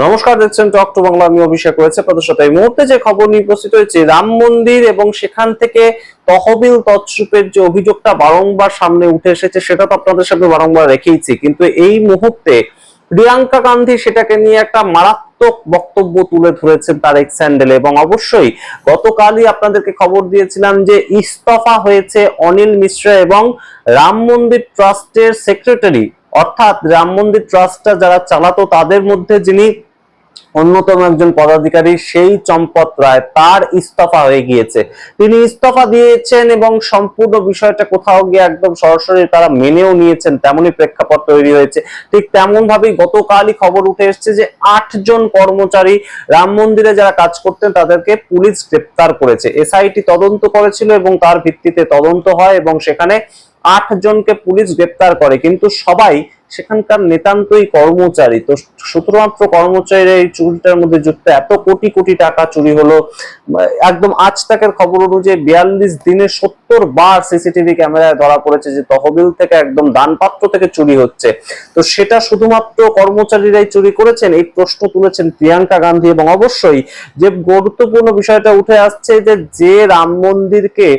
নমস্কার, দেখছেন talk to Bangla. আমি অভিষেক রয়েছে আপনাদের সাথে। এই মুহূর্তে যে খবর নিয়ে উপস্থিত হয়েছে, রাম মন্দির এবং সেখান থেকে তহবিল তছরূপের যে অভিযোগটা বারংবার সামনে উঠে এসেছে, সেটা তো আপনাদের সাথে বারংবার রেখেইছি, কিন্তু এই মুহূর্তে প্রিয়াঙ্কা গান্ধী সেটাকে নিয়ে একটা মারাত্মক বক্তব্য তুলে ধরেছেন তার এক্স হ্যান্ডেলে। এবং অবশ্যই গতকালই আপনাদেরকে খবর দিয়েছিলাম যে ইস্তফা হয়েছে অনিল মিশ্রা এবং রাম মন্দির ট্রাস্টের সেক্রেটারি, অর্থাৎ রাম মন্দির ট্রাস্টটা যারা চালাতো তাদের মধ্যে যিনি অন্যতম একজন পদাধিকারী, সেই চম্পত রায়, তার ইস্তফা হয়ে গিয়েছে। তিনি ইস্তফা দিয়েছেন এবং সম্পূর্ণ বিষয়টা কোথাও গিয়ে একদম সরাসরি তারা মেনেও নিয়েছেন, তেমনই প্রেক্ষাপট তৈরি হয়েছে। ঠিক তেমন ভাবেই গতকালই খবর উঠে এসেছে যে 8 জন কর্মচারী রাম মন্দিরে যারা কাজ করতেন তাদেরকে পুলিশ গ্রেপ্তার করেছে। এসআইটি তদন্ত করেছিল এবং তার ভিত্তিতে তদন্ত হয় এবং সেখানে 8 জনকে পুলিশ গ্রেপ্তার করে, কিন্তু সবাই সেখানকার নিতান্তই কর্মচারী। তো শুধুমাত্র কর্মচারীরা এই চুরিটার মধ্যে যুক্ত। এত কোটি কোটি টাকা চুরি হলো। একদম আজ তাকের খবর অনুযায়ী 42 দিনে 70 বার সিসিটিভি ক্যামেরায় ধরা পড়েছে যে তহবিল থেকে, একদম দানপাত্র থেকে চুরি হচ্ছে। তো সেটা শুধুমাত্র কর্মচারীরাই চুরি করেছেন, এই প্রশ্ন তুলেছেন প্রিয়াঙ্কা গান্ধী। এবং অবশ্যই যে গুরুত্বপূর্ণ বিষয়টা উঠে আসছে যে রাম মন্দিরকে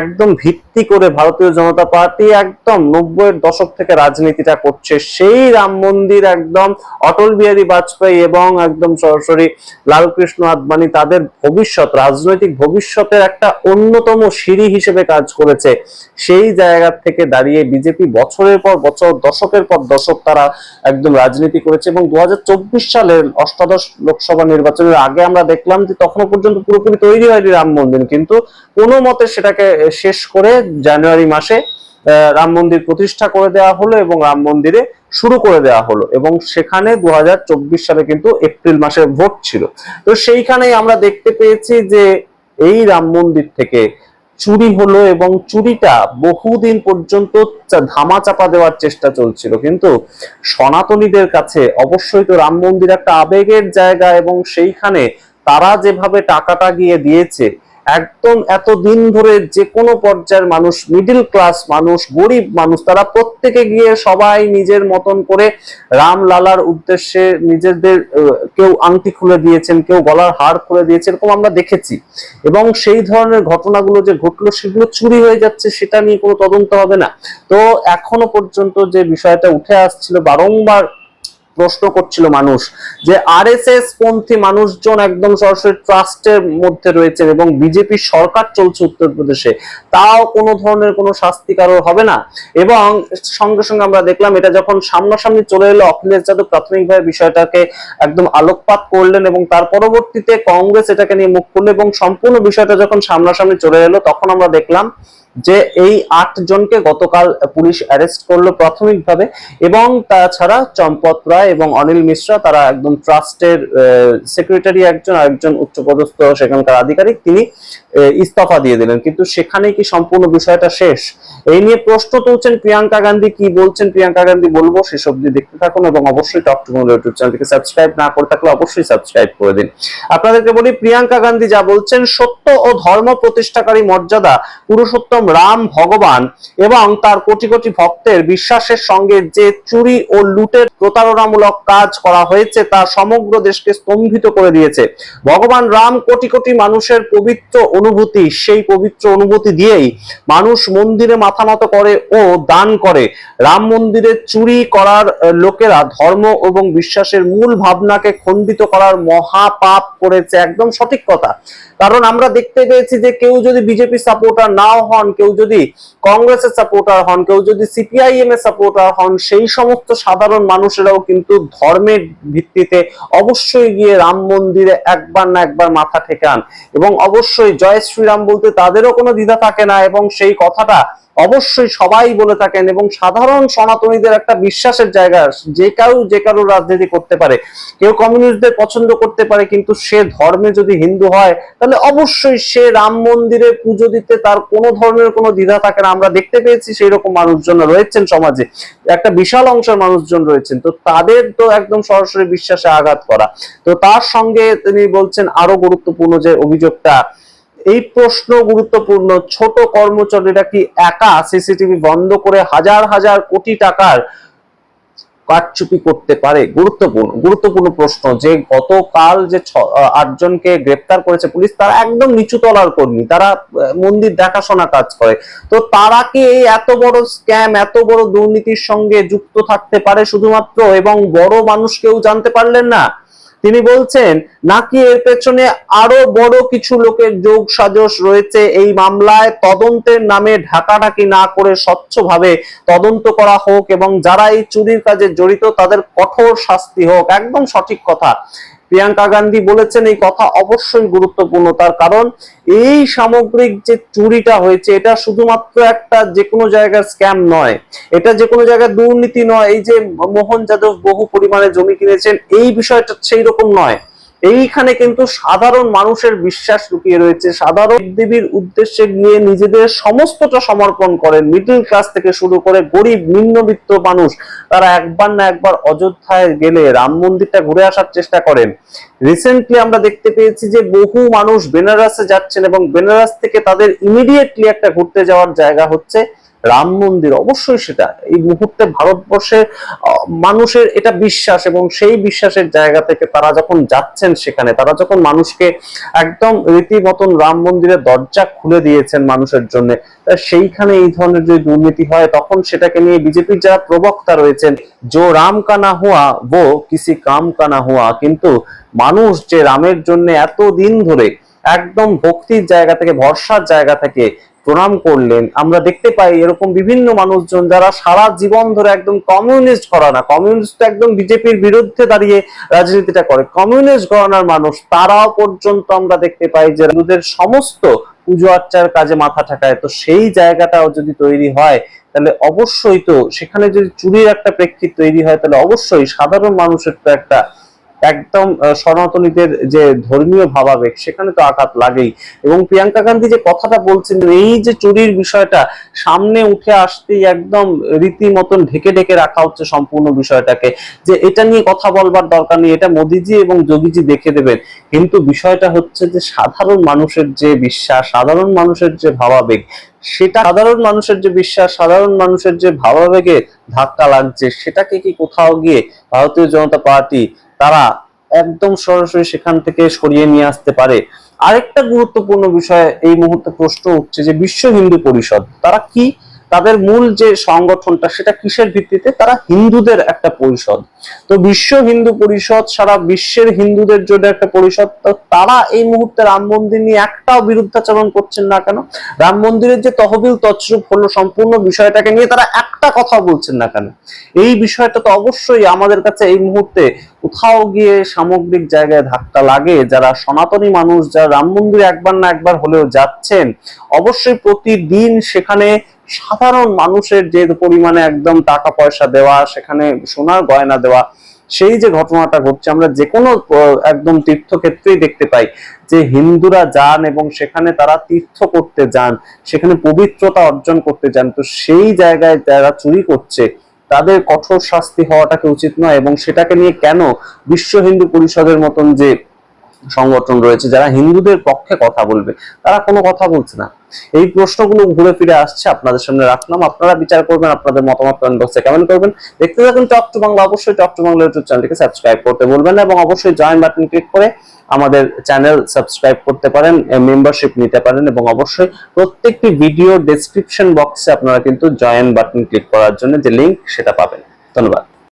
একদম ভিত্তি করে ভারতীয় জনতা পার্টি একদম 90-এর দশক থেকে রাজনীতিটা করছে, সেই রাম মন্দির একদম অটল বিহারী বাজপেয়ী এবং একদম সরাসরি লালকৃষ্ণ আদবানি তাদের ভবিষ্যৎ, রাজনৈতিক ভবিষ্যতের একটা অন্যতম সিঁড়ি হিসেবে কাজ করেছে। সেই জায়গা থেকে দাঁড়িয়ে বিজেপি বছরের পর বছর, দশকের পর দশক তারা একদম রাজনীতি করেছে। এবং 2024 সালের অষ্টাদশ লোকসভা নির্বাচনের আগে আমরা দেখলাম যে তখনও পর্যন্ত পুরোপুরি তৈরি হয়নি রাম মন্দির, কিন্তু কোনো মতে সেটাকে শেষ করে জানুয়ারি মাসে রাম মন্দির প্রতিষ্ঠা করে দেওয়া হলো এবং রাম মন্দিরে শুরু করে দেওয়া হলো। এবং সেখানে 2024 সালে কিন্তু এপ্রিল মাসে ভোট ছিল। তো সেইখানেই আমরা দেখতে পেয়েছি যে এই রাম মন্দির থেকে চুরি হলো এবং চুরিটা বহুদিন পর্যন্ত ধামাচাপা দেওয়ার চেষ্টা চলছিল। কিন্তু সনাতনীদের কাছে অবশ্যই তো রাম মন্দির একটা আবেগের জায়গা, এবং সেইখানে তারা যেভাবে টাকাটা গিয়ে দিয়েছে, একদম এতদিন ধরে যে কোনো পর্যায়ের মানুষ, মিডিল ক্লাস মানুষ, গরিব মানুষ, তারা প্রত্যেকে গিয়ে সবাই নিজের মতন করে রামলালার উদ্দেশ্যে নিজেদের কেউ আংটি খুলে দিয়েছেন, কেউ গলার হার খুলে দিয়েছে, এরকম আমরা দেখেছি। এবং সেই ধরনের ঘটনাগুলো যে ঘটলো সেগুলো চুরি হয়ে যাচ্ছে, সেটা নিয়ে কোনো তদন্ত হবে না। তো এখনো পর্যন্ত যে বিষয়টা উঠে আসছিল, বারংবার প্রশ্ন করছিল মানুষ, যে আরএসএস পন্থী মানুষজন একদম সরাসরি ট্রাস্টের মধ্যে রয়েছেন এবং বিজেপি সরকার চলছে উত্তরপ্রদেশে, তাও কোনো ধরনের কোনো শাস্তি কারোর হবে না। এবং সঙ্গে সঙ্গে আমরা দেখলাম এটা যখন সামনাসামনি চলে এলো, অখিলেশ যাদব প্রাথমিকভাবে বিষয়টাকে একদম আলোকপাত করলেন এবং তার পরবর্তীতে কংগ্রেস এটাকে নিয়ে মুখ খুলল। এবং সম্পূর্ণ বিষয়টা যখন সামনাসামনি চলে এলো, তখন আমরা দেখলাম যে এই 8 জনকে গতকাল পুলিশ অ্যারেস্ট করলো প্রাথমিকভাবে। এবং তাছাড়া চম্পত রায় এবং অনিল মিশ্রা, তারা একদম ট্রাস্টের সেক্রেটারি একজন, আরেকজন উচ্চপদস্থ সেখানকার আধিকারিক, তিনি ইস্তফা দিয়ে দিলেন। কিন্তু সেখানে কি সম্পূর্ণ বিষয়টা শেষ? এই নিয়ে প্রশ্ন তুলছেন প্রিয়াঙ্কা গান্ধী। কি বলছেন প্রিয়াঙ্কা গান্ধী বলবো, সেসব দিয়ে দেখতে থাকুন। এবং অবশ্যই টক টু বাংলা ইউটিউব চ্যানেলটিকে সাবস্ক্রাইব না করে থাকলে অবশ্যই সাবস্ক্রাইব করে দিন। আপনাদেরকে বলি, প্রিয়াঙ্কা গান্ধী যা বলছেন, সত্য ও ধর্ম প্রতিষ্ঠাকারী মর্যাদা পুরুষোত্তম রাম ভগবান এবং তার কোটি কোটি ভক্তের বিশ্বাসের সঙ্গে যে চুরি ও লুটের প্রতারণামূলক কাজ করা হয়েছে তা সমগ্র দেশকে স্তম্ভিত করে দিয়েছে। ভগবান রাম কোটি কোটি মানুষের পবিত্র অনুভূতি, সেই পবিত্র অনুভূতি দিয়েই মানুষ মন্দিরে মাথা নত করে ও দান করে। রাম মন্দিরে চুরি করার লোকেরা ধর্ম এবং বিশ্বাসের মূল ভাবনাকে খণ্ডিত করার মহাপাপ করেছে। একদম সঠিক কথা। কারণ আমরা দেখতে পেয়েছি যে কেউ যদি বিজেপি সাপোর্টার নাও হন, কেউ যদি কংগ্রেসের সাপোর্টার হন, কেউ যদি সিপিআইএম এর সাপোর্টার হন, সেই সমস্ত সাধারণ মানুষেরাও কিন্তু ধর্মের ভিত্তিতে অবশ্যই গিয়ে রাম মন্দিরে একবার না একবার মাথা ঠেকান। এবং অবশ্যই জয় শ্রীরাম বলতে তাদেরও কোনো দ্বিধা থাকে না, এবং সেই কথাটা অবশ্যই সবাই বলে থাকেন। এবং সাধারণ সনাতনীদের একটা বিশ্বাসের জায়গা, যে কারো রাজনীতি করতে পারে, কেউ কমিউনিস্টদের পছন্দ করতে পারে, কিন্তু সে ধর্মে যদি হিন্দু হয় তাহলে অবশ্যই সে রাম মন্দিরে পুজো দিতে তার কোনো ধরনের কোনো দ্বিধা থাকে না। আমরা দেখতে পেয়েছি সেই রকম মানুষজন রয়েছেন সমাজে, একটা বিশাল অংশের মানুষজন রয়েছেন। তো তাদের তো একদম সরাসরি বিশ্বাসে আঘাত করা। তো তার সঙ্গে তিনি বলছেন আরো গুরুত্বপূর্ণ যে অভিযোগটা, এই প্রশ্ন গুরুত্বপূর্ণ, ছোট কর্মচারীরা কি একা সিসিটিভি বন্ধ করে হাজার হাজার কোটি টাকার কারচুপি করতে পারে? গুরুত্বপূর্ণ প্রশ্ন, যে গতকাল যে 8 জনকে গ্রেপ্তার করেছে পুলিশ, তারা একদম নিচু তলার কর্মী, তারা মন্দির দেখাশোনা কাজ করে। তো তারা কি এই এত বড় স্ক্যাম, এত বড় দুর্নীতির সঙ্গে যুক্ত থাকতে পারে শুধুমাত্র, এবং বড় মানুষ কেউ জানতে পারলেন না? তিনি বলছেন নাকি এর পেছনে আরো বড় কিছু লোকের যোগ সাজস রয়েছে এই মামলায়? তদন্তের নামে ঢাকাঢাকি না করে স্বচ্ছভাবে তদন্ত করা হোক, এবং যারা এই চুরির কাজে জড়িত তাদের কঠোর শাস্তি হোক। একদম সঠিক কথা প্রিয়াঙ্কা গান্ধী বলেছেন। এই কথা অবশ্যই গুরুত্বপূর্ণ, তার কারণ এই সামগ্রিক যে চুরিটা হয়েছে এটা শুধুমাত্র একটা যে কোনো জায়গার স্ক্যাম নয়, এটা যে কোনো জায়গায় দুর্নীতি নয়। এই যে মোহন যাদব বহু পরিমাণে জমি কিনেছেন, এই বিষয়টা সেই রকম নয়। এইখানে কিন্তু সাধারণ মানুষের বিশ্বাস লুকিয়ে রয়েছে। সাধারণ দেবীর উদ্দেশ্যে গিয়ে নিজেদের সমস্তটা সমর্পণ করেন, মিডল ক্লাস থেকে শুরু করে গরিব নিম্নবিত্ত মানুষ, তারা একবার না একবার অযোধ্যায় গেলে রাম মন্দিরটা ঘুরে আসার চেষ্টা করেন। রিসেন্টলি আমরা দেখতে পেয়েছি যে বহু মানুষ বেনারসে যাচ্ছেন, এবং বেনারস থেকে তাদের ইমিডিয়েটলি একটা ঘুরতে যাওয়ার জায়গা হচ্ছে রাম মন্দির। অবশ্যই সেটা এই মুহূর্তে ভারতবর্ষের মানুষের এটা বিশ্বাস, এবং সেই বিশ্বাসের জায়গা থেকে তারা যখন যাচ্ছেন সেখানে, তারা যখন মানুষকে একদম রীতিমতন রাম মন্দিরের দরজা খুলে দিয়েছেন মানুষের জন্য, সেইখানে এই ধরনের যদি দুর্নীতি হয় তখন সেটাকে নিয়ে বিজেপির যারা প্রবক্তা রয়েছেন, জো রাম কা না হুয়া वो किसी काम का ना हुआ। কিন্তু মানুষ যে রামের জন্য এত দিন ধরে একদম ভক্তির জায়গা থেকে, ভরসার জায়গা থেকে প্রণাম করলেন, আমরা দেখতে পাই এরকম বিভিন্ন মানুষজন যারা সারা জীবন ধরে একদম কমিউনিস্ট ঘরানা, কমিউনিস্ট একদম বিজেপির বিরুদ্ধে দাঁড়িয়ে রাজনীতিটা করে, কমিউনিস্ট ঘরানার মানুষ, তারাও পর্যন্ত আমরা দেখতে পাই যে হিন্দুদের সমস্ত পুজো আর্চার কাজে মাথা ঠাকায়। তো সেই জায়গাটাও যদি তৈরি হয় তাহলে অবশ্যই, তো সেখানে যদি চুরির একটা প্রেক্ষিত তৈরি হয় তাহলে অবশ্যই সাধারণ মানুষের তো একটা একদম সনাতনীদের যে ধর্মীয় ভাবাবেগ সেখানে তো আঘাত লাগেই। এবং প্রিয়াঙ্কা গান্ধী যে কথাটা বলছেন, এই যে চুরির বিষয়টা সামনে উঠে আসতেই একদম রীতিমতন ঢেকে ঢেকে রাখা হচ্ছে সম্পূর্ণ বিষয়টাকে, যে এটা নিয়ে কথা বলবার দরকার নেই, এটা মোদিজি এবং যোগীজি দেখে দেবেন। কিন্তু বিষয়টা হচ্ছে যে সাধারণ মানুষের যে বিশ্বাস, সাধারণ মানুষের যে ভাবাবেগ, সেটা সাধারণ মানুষের যে বিশ্বাস, সাধারণ মানুষের যে ভাবাবেগে ধাক্কা লাগছে, সেটাকে কি কোথাও গিয়ে ভারতীয় জনতা পার্টি তারা একদম সরাসরি সেখান থেকে সরিয়ে নিয়ে আসতে পারে? আরেকটা গুরুত্বপূর্ণ বিষয় এই মুহূর্তে প্রশ্ন উঠছে যে বিশ্ব হিন্দু পরিষদ, তারা কি, তাদের মূল যে সংগঠনটা সেটা কিসের ভিত্তিতে? তারা হিন্দুদের একটা পরিষদ। তো বিশ্ব হিন্দু পরিষদ সারা বিশ্বের হিন্দুদের জন্য একটা পরিষদ। তো তারা এই মুহূর্তে রাম মন্দির নিয়ে একটাও বিরুদ্ধাচরণ করছেন না কেন? রাম মন্দিরের যে তহবিল তছরূপ হলো সম্পূর্ণ বিষয়টাকে নিয়ে তারা একটা কথা বলছেন না কেন? এই বিষয়টা তো অবশ্যই আমাদের কাছে এই মুহূর্তে কোথাও গিয়ে সামগ্রিক জায়গায় ধাক্কা লাগে। যারা সনাতনী মানুষ, যারা রাম মন্দিরে একবার না একবার হলেও যাচ্ছেন, অবশ্যই প্রতিদিন সেখানে সাধারণ মানুষের যে পরিমাণে একদম টাকা পয়সা দেওয়া, সেখানে সোনার গয়না দেওয়া, সেই যে ঘটনাটা ঘটছে আমরা যে কোনো একদম তীর্থক্ষেত্রেই দেখতে পাই যে হিন্দুরা যান এবং সেখানে তারা তীর্থ করতে যান, সেখানে পবিত্রতা অর্জন করতে যান। তো সেই জায়গায় যারা চুরি করছে তাদের কঠোর শাস্তি হওয়াটাকে উচিত নয়? এবং সেটাকে নিয়ে কেন বিশ্ব হিন্দু পরিষদের মতন যে সংগঠন রয়েছে যারা হিন্দুদের পক্ষে কথা বলবে, তারা কোনো কথা বলছে না? এই প্রশ্নগুলো ঘুরে ফিরে আসছে, আপনাদের সামনে রাখলাম। আপনারা বিচার করবেন, আপনাদের মতামত কমেন্ট বক্সে কমেন্ট করবেন। দেখতে থাকুন টক টু বাংলা। অবশ্যই টক টু বাংলা ইউটিউব চ্যানেলটিকে সাবস্ক্রাইব করতে বলবেন না, এবং অবশ্যই জয়েন বাটন ক্লিক করে আমাদের চ্যানেল সাবস্ক্রাইব করতে পারেন, মেম্বারশিপ নিতে পারেন, এবং অবশ্যই প্রত্যেকটি ভিডিও ডেসক্রিপশন বক্সে আপনারা কিন্তু জয়েন বাটন ক্লিক করার জন্য যে লিংক সেটা পাবেন। ধন্যবাদ।